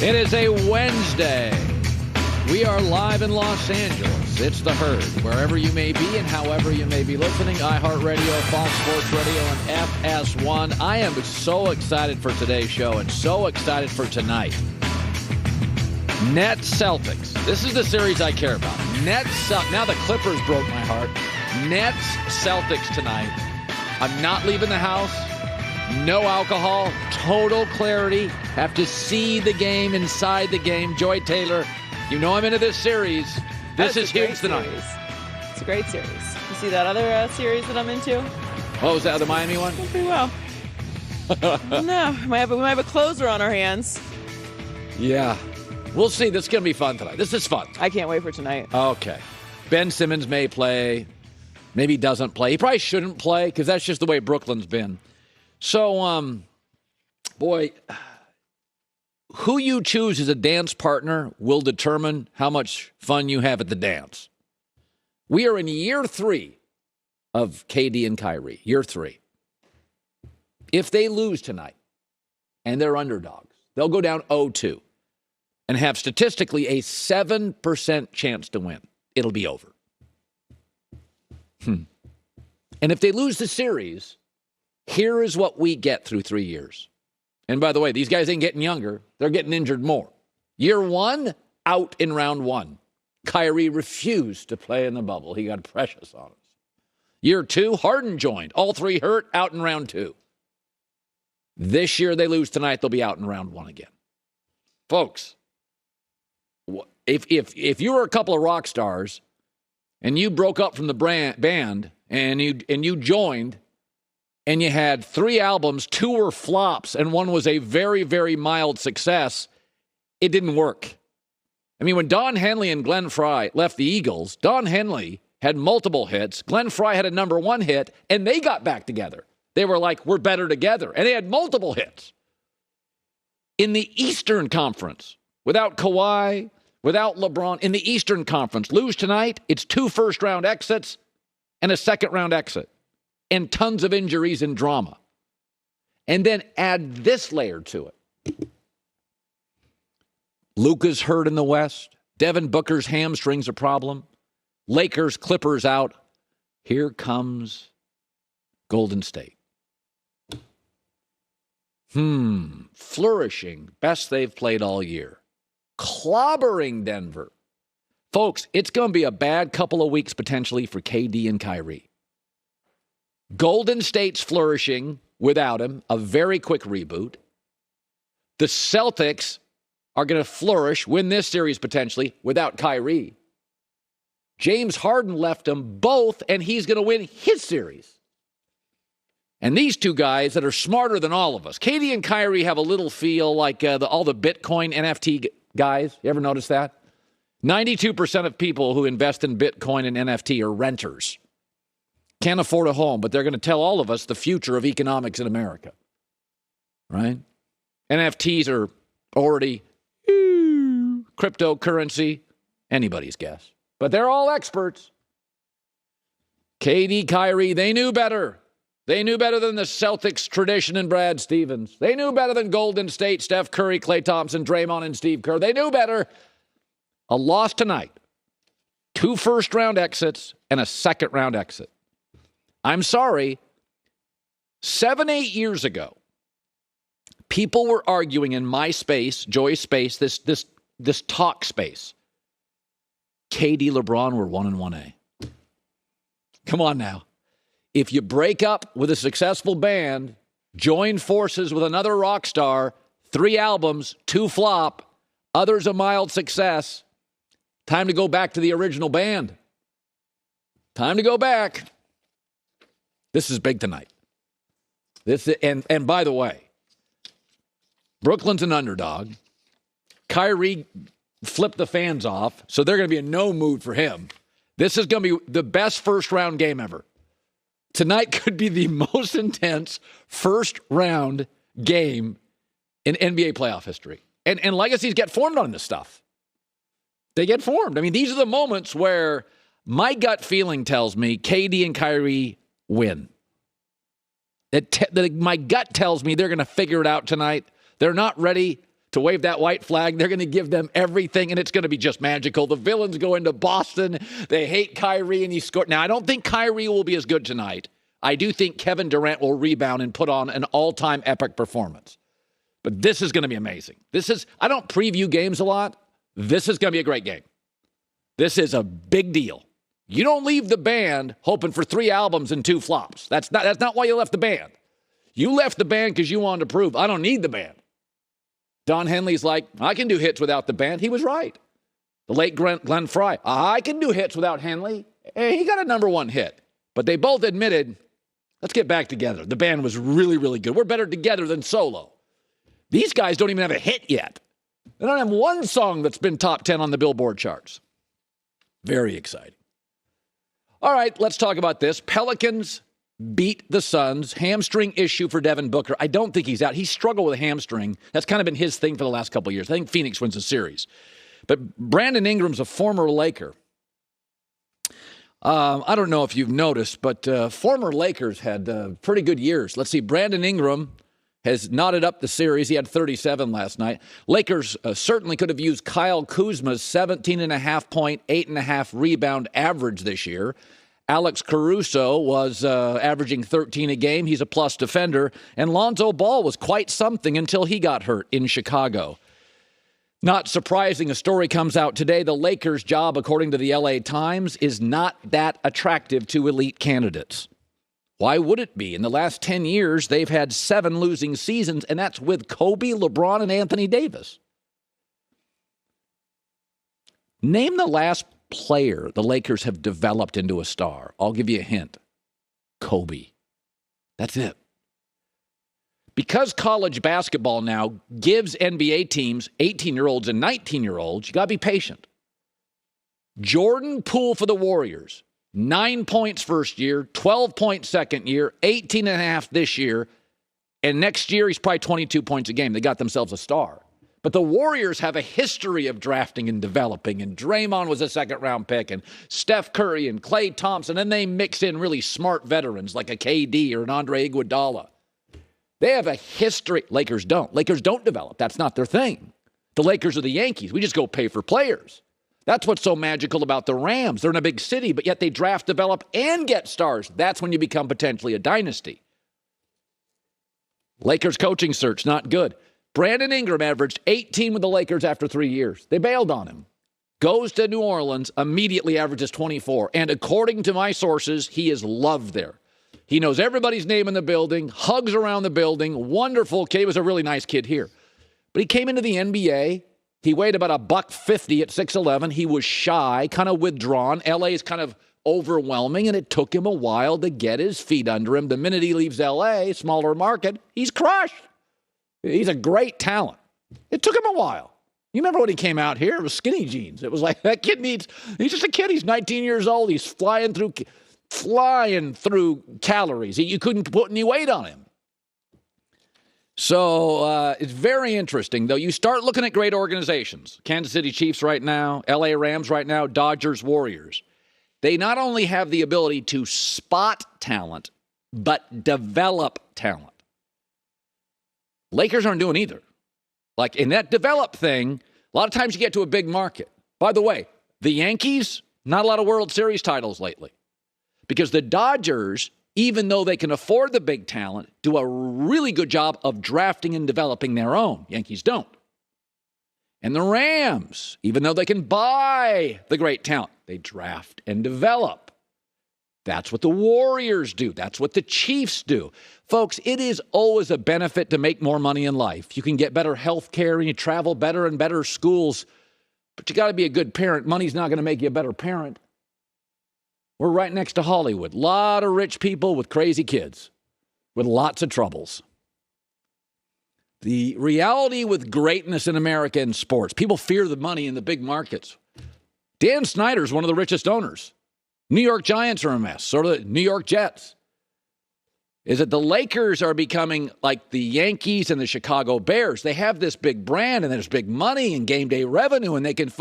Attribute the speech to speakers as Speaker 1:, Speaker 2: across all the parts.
Speaker 1: It is a Wednesday. We are live in Los Angeles. It's The Herd. Wherever you may be and however you may be listening, iHeartRadio, Fox Sports Radio, and FS1. I am so excited for today's show and so excited for tonight. Nets Celtics. This is the series I care about. Now the Clippers broke my heart. Nets Celtics tonight. I'm not leaving the house. No alcohol. Total clarity. Have to see the game inside the game. Joy Taylor, you know I'm into this series. This is huge tonight.
Speaker 2: It's a great series. You see that other series that I'm into?
Speaker 1: What was that, the Miami one?
Speaker 2: Doing pretty well. No, we might have a closer on our hands.
Speaker 1: Yeah. We'll see. This is going to be fun tonight. This is fun.
Speaker 2: I can't wait for tonight.
Speaker 1: Okay. Ben Simmons may play. Maybe he doesn't play. He probably shouldn't play because that's just the way Brooklin's been. So, boy, who you choose as a dance partner will determine how much fun you have at the dance. We are in year 3 of KD and Kyrie. Year 3. If they lose tonight and they're underdogs, they'll go down 0-2 and have statistically a 7% chance to win. It'll be over. And if they lose the series, here is what we get through 3 years. And by the way, these guys ain't getting younger. They're getting injured more. Year 1, out in round 1. Kyrie refused to play in the bubble. He got precious on us. Year 2, Harden joined. All 3 hurt, out in round 2. This year they lose tonight, they'll be out in round 1 again. Folks, if you were a couple of rock stars and you broke up from the band and you joined, and you had 3 albums, 2 were flops, and 1 was a very, very mild success, it didn't work. I mean, when Don Henley and Glenn Frey left the Eagles, Don Henley had multiple hits, Glenn Frey had a number 1 hit, and they got back together. They were like, we're better together. And they had multiple hits. In the Eastern Conference, without Kawhi, without LeBron, in the Eastern Conference, lose tonight, it's 2 first-round exits and a second-round exit. And tons of injuries and drama. And then add this layer to it. Luka's hurt in the West. Devin Booker's hamstring's a problem. Lakers, Clippers out. Here comes Golden State. Flourishing. Best they've played all year. Clobbering Denver. Folks, it's going to be a bad couple of weeks potentially for KD and Kyrie. Golden State's flourishing without him, a very quick reboot. The Celtics are going to flourish, win this series potentially, without Kyrie. James Harden left them both, and he's going to win his series. And these 2 guys that are smarter than all of us. KD and Kyrie have a little feel like all the Bitcoin NFT guys. You ever notice that? 92% of people who invest in Bitcoin and NFT are renters. Can't afford a home, but they're going to tell all of us the future of economics in America. Right? NFTs are already cryptocurrency. Anybody's guess. But they're all experts. KD, Kyrie, they knew better. They knew better than the Celtics tradition and Brad Stevens. They knew better than Golden State, Steph Curry, Klay Thompson, Draymond, and Steve Kerr. They knew better. A loss tonight. 2 first-round exits and a second-round exit. I'm sorry, 7-8 years ago, people were arguing in my space, Joy's space, this talk space. KD, LeBron were 1-1A. Come on now. If you break up with a successful band, join forces with another rock star, 3 albums, 2 flop, others a mild success, time to go back to the original band. Time to go back. This is big tonight. And by the way, Brooklyn's an underdog. Kyrie flipped the fans off, so they're going to be in no mood for him. This is going to be the best first-round game ever. Tonight could be the most intense first-round game in NBA playoff history. And legacies get formed on this stuff. They get formed. I mean, these are the moments where my gut feeling tells me KD and Kyrie win. My gut tells me they're going to figure it out tonight. They're not ready to wave that white flag. They're going to give them everything, and it's going to be just magical. The villains go into Boston. They hate Kyrie, and he scored. Now, I don't think Kyrie will be as good tonight. I do think Kevin Durant will rebound and put on an all-time epic performance. But this is going to be amazing. I don't preview games a lot. This is going to be a great game. This is a big deal. You don't leave the band hoping for 3 albums and 2 flops. That's not why you left the band. You left the band because you wanted to prove, I don't need the band. Don Henley's like, I can do hits without the band. He was right. The late Glenn Frey, I can do hits without Henley. Hey, he got a #1 hit. But they both admitted, let's get back together. The band was really, really good. We're better together than solo. These guys don't even have a hit yet. They don't have one song that's been top 10 on the Billboard charts. Very exciting. All right, let's talk about this. Pelicans beat the Suns. Hamstring issue for Devin Booker. I don't think he's out. He struggled with a hamstring. That's kind of been his thing for the last couple of years. I think Phoenix wins the series. But Brandon Ingram's a former Laker. I don't know if you've noticed, but former Lakers had pretty good years. Let's see. Brandon Ingram has knotted up the series. He had 37 last night. Lakers certainly could have used Kyle Kuzma's 17.5 point, 8.5 rebound average this year. Alex Caruso was averaging 13 a game. He's a plus defender. And Lonzo Ball was quite something until he got hurt in Chicago. Not surprising, a story comes out today. The Lakers' job, according to the LA Times, is not that attractive to elite candidates. Why would it be? In the last 10 years, they've had 7 losing seasons, and that's with Kobe, LeBron, and Anthony Davis. Name the last player the Lakers have developed into a star. I'll give you a hint. Kobe. That's it. Because college basketball now gives NBA teams 18-year-olds and 19-year-olds, you got to be patient. Jordan Poole for the Warriors. 9 points first year, 12 points second year, 18.5 this year, and next year he's probably 22 points a game. They got themselves a star. But the Warriors have a history of drafting and developing, and Draymond was a second-round pick, and Steph Curry and Klay Thompson, and they mix in really smart veterans like a KD or an Andre Iguodala. They have a history. Lakers don't. Lakers don't develop. That's not their thing. The Lakers are the Yankees. We just go pay for players. That's what's so magical about the Rams. They're in a big city, but yet they draft, develop, and get stars. That's when you become potentially a dynasty. Lakers coaching search, not good. Brandon Ingram averaged 18 with the Lakers after 3 years. They bailed on him. Goes to New Orleans, immediately averages 24. And according to my sources, he is loved there. He knows everybody's name in the building, hugs around the building, wonderful kid. He was a really nice kid here. But he came into the NBA. He weighed about $150 at 6'11". He was shy, kind of withdrawn. LA is kind of overwhelming, and it took him a while to get his feet under him. The minute he leaves LA, smaller market, he's crushed. He's a great talent. It took him a while. You remember when he came out here? It was skinny jeans. It was like, that kid he's just a kid. He's 19 years old. He's flying through calories. You couldn't put any weight on him. So it's very interesting, though. You start looking at great organizations. Kansas City Chiefs right now, LA Rams right now, Dodgers, Warriors. They not only have the ability to spot talent, but develop talent. Lakers aren't doing either. Like in that develop thing, a lot of times you get to a big market. By the way, the Yankees, not a lot of World Series titles lately. Because the Dodgers, even though they can afford the big talent, do a really good job of drafting and developing their own. Yankees don't. And the Rams, even though they can buy the great talent, they draft and develop. That's what the Warriors do. That's what the Chiefs do. Folks, it is always a benefit to make more money in life. You can get better health care and you travel better and better schools, but you got to be a good parent. Money's not going to make you a better parent. We're right next to Hollywood. A lot of rich people with crazy kids with lots of troubles. The reality with greatness in America in sports, people fear the money in the big markets. Dan Snyder's one of the richest owners. New York Giants are a mess, so are the New York Jets. Is that the Lakers are becoming like the Yankees and the Chicago Bears. They have this big brand and there's big money and game day revenue and they can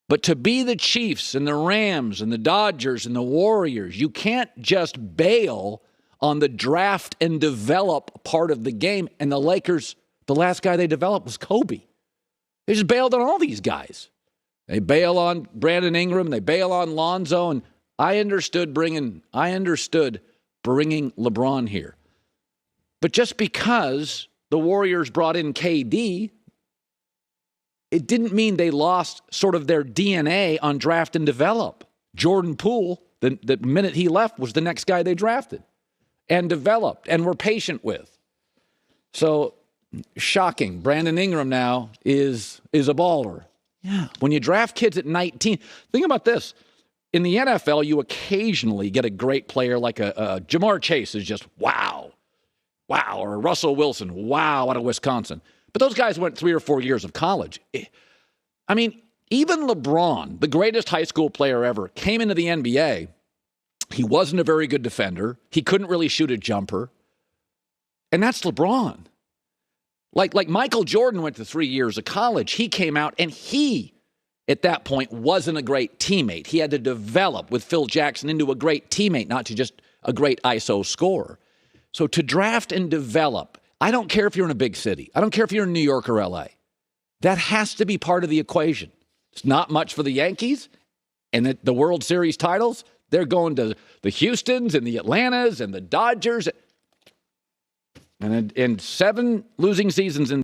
Speaker 1: but to be the Chiefs and the Rams and the Dodgers and the Warriors, you can't just bail on the draft and develop part of the game. And the Lakers The last guy they developed was Kobe. They just bailed on all these guys. They bail on Brandon Ingram. They bail on Lonzo. And I understood bringing LeBron here. But just because the Warriors brought in KD, it didn't mean they lost sort of their DNA on draft and develop. Jordan Poole, the minute he left, was the next guy they drafted and developed and were patient with. So, shocking. Brandon Ingram now is a baller. Yeah. When you draft kids at 19, think about this. In the NFL, you occasionally get a great player like a Jamar Chase is just wow. Wow. Or a Russell Wilson, wow, out of Wisconsin. But those guys went 3 or 4 years of college. I mean, even LeBron, the greatest high school player ever, came into the NBA. He wasn't a very good defender. He couldn't really shoot a jumper. And that's LeBron. Like Michael Jordan went to 3 years of college. He came out and he, at that point, wasn't a great teammate. He had to develop with Phil Jackson into a great teammate, not to just a great ISO scorer. So to draft and develop, I don't care if you're in a big city. I don't care if you're in New York or LA. That has to be part of the equation. It's not much for the Yankees and the World Series titles. They're going to the Houstons and the Atlantas and the Dodgers. And in 7 losing seasons in